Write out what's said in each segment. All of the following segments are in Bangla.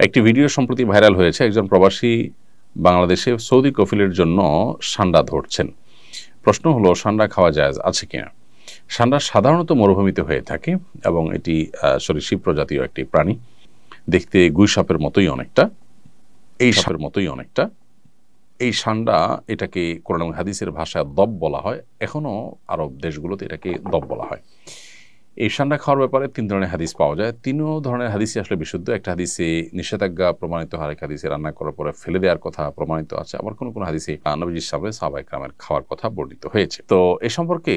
একটি ভিডিও সম্প্রতি ভাইরাল হয়েছে। একজন প্রবাসী বাংলাদেশে সৌদি কফিলের জন্য সান্ডা ধরছেন। প্রশ্ন হলো, সান্ডা খাওয়া জায়েজ আছে কিনা? সান্ডা সাধারণত মরুভূমিতে হয়ে থাকে এবং এটি সরীসৃপ প্রজাতীয় একটি প্রাণী। দেখতে গুই সাপের মতোই অনেকটা, এই সাপের মতোই অনেকটা। এই সান্ডা, এটাকে কোরআন এবং হাদিসের ভাষায় দব বলা হয়। এখনও আরব দেশগুলোতে এটাকে দব বলা হয়। এই সান্ডা খাওয়ার ব্যাপারে 3 ধরনের হাদিস পাওয়া যায়। 3 ধরনের হাদিসই আসলে বিশুদ্ধ। একটা হাদিসে নিষেধাজ্ঞা প্রমাণিত হয়, এক হাদিসে রান্না করার পরে ফেলে দেওয়ার কথা প্রমাণিত আছে, আবার কোনো কোনো হাদিসে নবীজির সামনে সাহাবায়ে কেরামের খাওয়ার কথা বর্ণিত হয়েছে। তো এ সম্পর্কে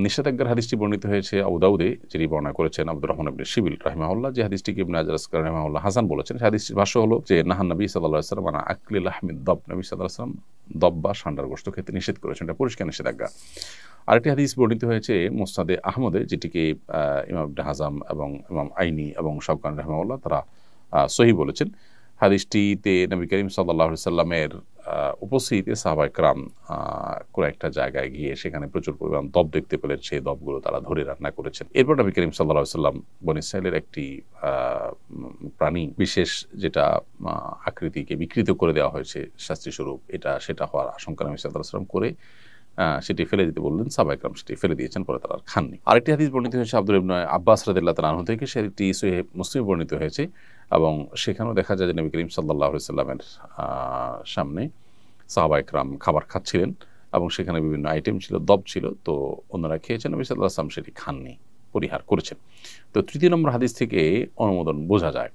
নিষেধাজ্ঞার হাদিসটি বর্ণিত হয়েছে আবু দাউদে, যিনি বর্ণনা করেছেন আব্দুর রহমান ইবনে শিবিল রাহিমাহুল্লাহ, যে হাদিসটিকে ইবনে হাজার আসকালানি রাহিমাহুল্লাহ হাসান বলেছেন। সেই হাদিসটির ভাষ্য হলো যে নাহান নবী সাল্লাল্লাহু আলাইহি ওয়াসাল্লাম আন আকলি লাহমিদ দব, নবী সাল্লাল্লাহু আলাইহি ওয়াসাল্লাম দব বা সান্ডার গোশত খেতে নিষেধ করেছেন। এটা পরিষ্কার নিষেধাজ্ঞা। আরেকটি হাদিস বর্ণিত হয়েছে মুসনাদে আহমদে, যেটিকে ইমাম ইবনে হাজাম এবং ইমাম আইনি এবং শাওকানি রাহিমাহুল্লাহ তারা সহিহ বলেছেন। হাদিসটিতে নবী করিম সাল্লাল্লাহু আলাইহি সাল্লামের উপস্থিতিতে সাহাবায়ে কেরাম কোনো একটা জায়গায় গিয়ে সেখানে প্রচুর পরিমাণ দব দেখতে পেলেন। সেই দবগুলো তারা ধরে রান্না করেছেন। এরপর নবী করিম সাল্লাল্লাহু আলাইহি সাল্লাম বনী ইসরাঈলের একটি প্রাণী বিশেষ, যেটা আকৃতিকে বিকৃত করে দেওয়া হয়েছে শাস্তিস্বরূপ, সেটা হওয়ার আশঙ্কা নবী সাল্লাল্লাহু আলাইহি সাল্লাম করে সেটি ফেলে দিতে বললেন। সাহাবায়ে কেরাম সেটি ফেলে দিয়েছেন, পরে তারা আর খাননি। আরেকটি হাদিস বর্ণিত হয়েছে আব্দুল্লাহ ইবনে আব্বাস রাদিয়াল্লাহু তাআলা আনহু থেকে, সেটি সহিহ মুসলিমে বর্ণিত হয়েছে এবং সেখানেও দেখা যায় যে নবী করিম সাল্লাল্লাহু আলাইহি সাল্লামের সামনে সাহাবায়ে কেরাম খাবার খাচ্ছিলেন এবং সেখানে বিভিন্ন আইটেম ছিল, দব ছিল। তো অন্যরা খেয়েছেন, নবী সাল্লাল্লাহু আলাইহি সাল্লাম সেটি খাননি, পরিহার করেছেন। তো 3 নম্বর হাদিস থেকে অনুমোদন বোঝা যায়।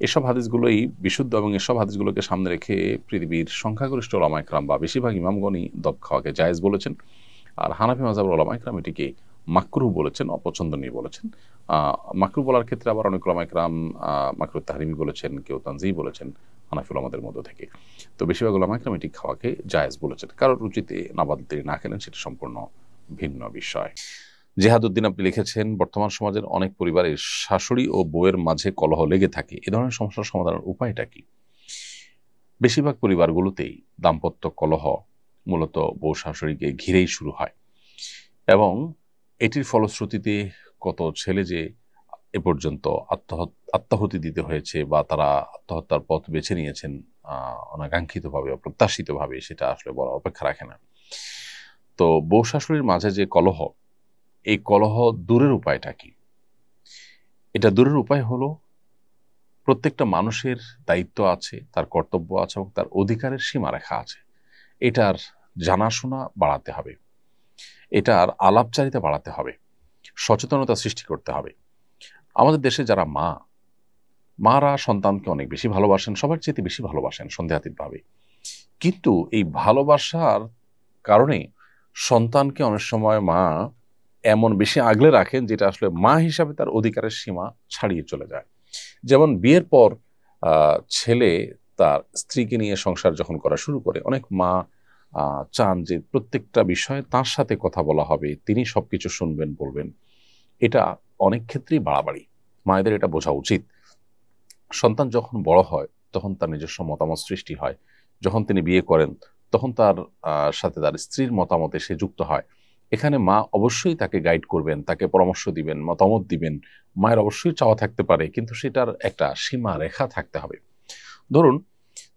এসব হাদিসগুলোই বিশুদ্ধ এবং এসব হাদিসগুলোকে সামনে রেখে পৃথিবীর সংখ্যাগরিষ্ঠ ওলামায়ে কেরাম বা বেশিরভাগ ইমামগণই দব খাওয়াকে জায়েজ বলেছেন। আর হানাফি মাযহাবের ওলামায়ে কেরাম এটিকে মাকরুহ বলেছেন, অপছন্দনীয় বলেছেন। মাকরুহ বলার ক্ষেত্রে আবার অনেক ওলামায়ে কেরাম মাকরুহ তাহরিমি বলেছেন, কেউ তানজিহ বলেছেন হানাফি ওলামাদের মধ্য থেকে। তো বেশিরভাগ ওলামায়ে কেরাম এটি খাওয়াকে জায়েজ বলেছেন। কারোর রুচিতে নাবাদ তিনি না খেলেন, সেটা সম্পূর্ণ ভিন্ন বিষয়। জেহাদউদ্দিন আপনি লিখেছেন, বর্তমান সমাজের অনেক পরিবারে শাশুড়ি ও বউয়ের মাঝে কলহ লেগে থাকে। এ ধরনের সমস্যার সমাধানের উপায়টা কি? বেশিরভাগ পরিবারগুলোতেই দাম্পত্য কলহ মূলত বউ শাশুড়িকে ঘিরেই শুরু হয় এবং এটির ফলশ্রুতিতে কত ছেলে যে এ পর্যন্ত আত্মাহুতি দিতে হয়েছে বা তারা আত্মহত্যার পথ বেছে নিয়েছেন অনাকাঙ্ক্ষিতভাবে, অপ্রত্যাশিতভাবে, সেটা আসলে বলার অপেক্ষা রাখে না। তো বউ শাশুড়ির মাঝে যে কলহ, এই কলহ দূরের উপায়টা কি? এটা দূরের উপায় হলো, প্রত্যেকটা মানুষের দায়িত্ব আছে, তার কর্তব্য আছে এবং তার অধিকারের সীমারেখা আছে। এটার জানাশোনা বাড়াতে হবে, এটার আলাপচারিতা বাড়াতে হবে, সচেতনতা সৃষ্টি করতে হবে। আমাদের দেশে যারা মারা সন্তানকে অনেক বেশি ভালোবাসেন, সবার চেয়ে বেশি ভালোবাসেন সন্দেহাতীতভাবে। কিন্তু এই ভালোবাসার কারণে সন্তানকে অনেক সময় মা এমন বেশি আগলে রাখেন যেটা আসলে মা হিসাবে তার অধিকারের সীমা ছাড়িয়ে চলে যায়। যেমন বিয়ের পর ছেলে তার স্ত্রীকে নিয়ে সংসার যখন করা শুরু করে, অনেক মা চান যে প্রত্যেকটা বিষয়ে তার সাথে কথা বলা হবে, তিনি সবকিছু শুনবেন, বলবেন। এটা অনেক ক্ষেত্রেই বাড়াবাড়ি। মায়েদের এটা বোঝা উচিত। সন্তান যখন বড় হয় তখন তার নিজস্ব মতামত সৃষ্টি হয়। যখন তিনি বিয়ে করেন তখন তার সাথে তার স্ত্রীর মতামতে সে যুক্ত হয়। এখানে মা অবশ্যই তাকে গাইড করবেন, তাকে পরামর্শ দিবেন, মতামত দিবেন। মায়ের অবশ্যই চাওয়া থাকতে পারে, কিন্তু সেটার একটা সীমা রেখা থাকতে হবে। ধরুন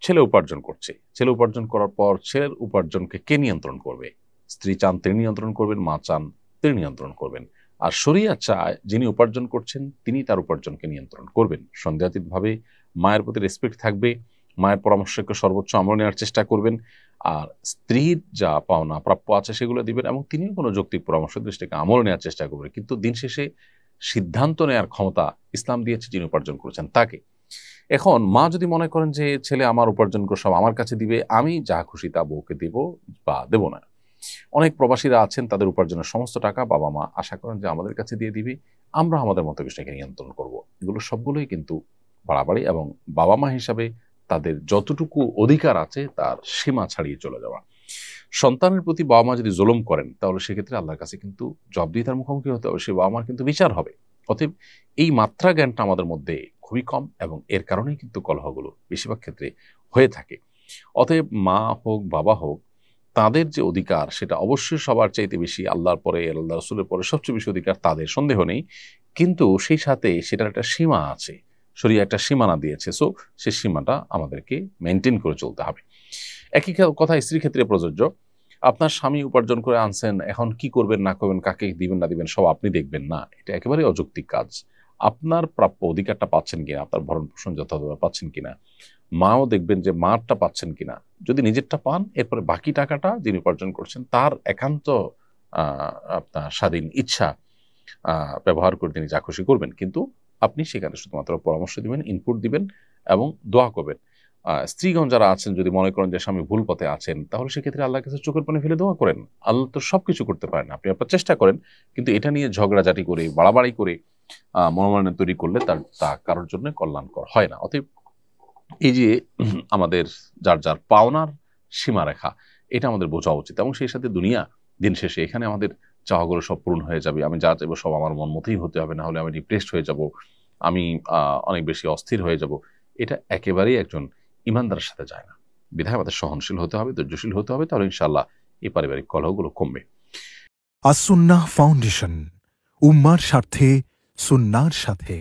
ছেলে উপার্জন করছে, ছেলে উপার্জন করার পর ছেলের উপার্জনকে কে নিয়ন্ত্রণ করবে? স্ত্রী চান তিনি নিয়ন্ত্রণ করবেন, মা চান তিনি নিয়ন্ত্রণ করবেন। আর শরিয়ত চায় যিনি উপার্জন করছেন তিনি তার উপার্জনকে নিয়ন্ত্রণ করবেন। সন্দেহাতীতভাবে মায়ের প্রতি রেসপেক্ট থাকবে, মায়ের পরামর্শকে সর্বোচ্চ আমল নেওয়ার চেষ্টা করবেন, আর স্ত্রীর যা পাওনা প্রাপ্য আছে সেগুলো দিবেন এবং তিনিও কোনো যৌক্তিক পরামর্শ দৃষ্টিকে আমল নেওয়ার চেষ্টা করবেন। কিন্তু দিন শেষে সিদ্ধান্ত নেওয়ার ক্ষমতা ইসলাম দিয়েছে যিনি উপার্জন করেছেন তাকে। এখন মা যদি মনে করেন যে ছেলে আমার উপার্জন করে সব আমার কাছে দিবে, আমি যা খুশি তা বউকে দেব বা দেব না। অনেক প্রবাসীরা আছেন, তাদের উপার্জনের সমস্ত টাকা বাবা মা আশা করেন যে আমাদের কাছে দিয়ে দিবে, আমরা আমাদের মতো বিষয়কে নিয়ন্ত্রণ করব। এগুলো সবগুলোই কিন্তু বাড়াবাড়ি এবং বাবা মা হিসাবে তাদের যতটুকু অধিকার আছে তার সীমা ছাড়িয়ে চলে যাওয়া। সন্তানের প্রতি বাবা মা যদি জুলুম করেন তাহলে সেক্ষেত্রে আল্লাহর কাছে কিন্তু জবাবদিহিতার মুখোমুখি হতে হবে, সে বাবা মার কিন্তু বিচার হবে। অতএব এই মাত্রা জ্ঞানটা আমাদের মধ্যে খুবই কম এবং এর কারণেই কিন্তু কলহগুলো বেশিরভাগ ক্ষেত্রে হয়ে থাকে। অতএব মা হোক বাবা হোক, তাদের যে অধিকার সেটা অবশ্যই সবার চাইতে বেশি, আল্লাহর পরে আল্লাহ রসুলের পরে সবচেয়ে বেশি অধিকার তাদের, সন্দেহ নেই। কিন্তু সেই সাথে সেটার একটা সীমা আছে। শরীয়ত একটা সীমানা দিয়েছে, সো সেই সীমাটা আমাদেরকে মেনটেন করে চলতে হবে। একই কথা স্ত্রীর ক্ষেত্রে প্রযোজ্য। আপনার স্বামী উপার্জন করে আনছেন, এখন কি করবেন না করবেন, কাকে দিবেন না দিবেন সব আপনি দেখবেন না, এটা একেবারে অযৌক্তিক কাজ। আপনার প্রাপ্য অধিকারটা পাচ্ছেন কিনা, আপনার ভরণ পোষণ যথাযথ পাচ্ছেন কিনা, মাও দেখবেন যে মারটা পাচ্ছেন কিনা। যদি নিজেরটা পান, এরপরে বাকি টাকাটা যিনি উপার্জন করছেন তার একান্ত আপনার স্বাধীন ইচ্ছা ব্যবহার করে তিনি যা খুশি করবেন, কিন্তু আপনি সেখানে শুধুমাত্র পরামর্শ দিবেন, ইনপুট দিবেন এবং দোয়া করবেন। স্ত্রীগণ যারা আছেন, যদি মনে করেন যে স্বামী ভুল পথে আছেন, তাহলে সেক্ষেত্রে আল্লাহর কাছে চোখের পানি ফেলে দোয়া করেন। আল্লাহ তো সবকিছু করতে পারেন, আপনি আপনার চেষ্টা করেন, কিন্তু এটা নিয়ে ঝগড়াঝাটি করে বাড়াবাড়ি করে মনোমালিন্য তৈরি করলে তা কারোর জন্য কল্যাণকর হয় না। অতএব এই যে আমাদের যার যার পাওনার সীমারেখা, এটা আমাদের বোঝা উচিত, এবং সেই সাথে দুনিয়া দিন শেষে এখানে আমাদের চাওয়াগুলো সব পূরণ হয়ে যাবে। আমি যা চাইবো সব আমার মন মতোই হতে হবে, না হলে আমি ডিপ্রেসড হয়ে যাব, আমি অনেক বেশি অস্থির হয়ে যাব। এটা একেবারেই একজন ইমানদারের সাথে যায় না। বিধায় আমাদের সহনশীল হতে হবে, ধৈর্যশীল হতে হবে, তাহলে ইনশাআল্লাহ এই পারিবারিক কলহগুলো কমবে। আস-সুন্নাহ ফাউন্ডেশন, উম্মার স্বার্থে সুন্নাহর সাথে।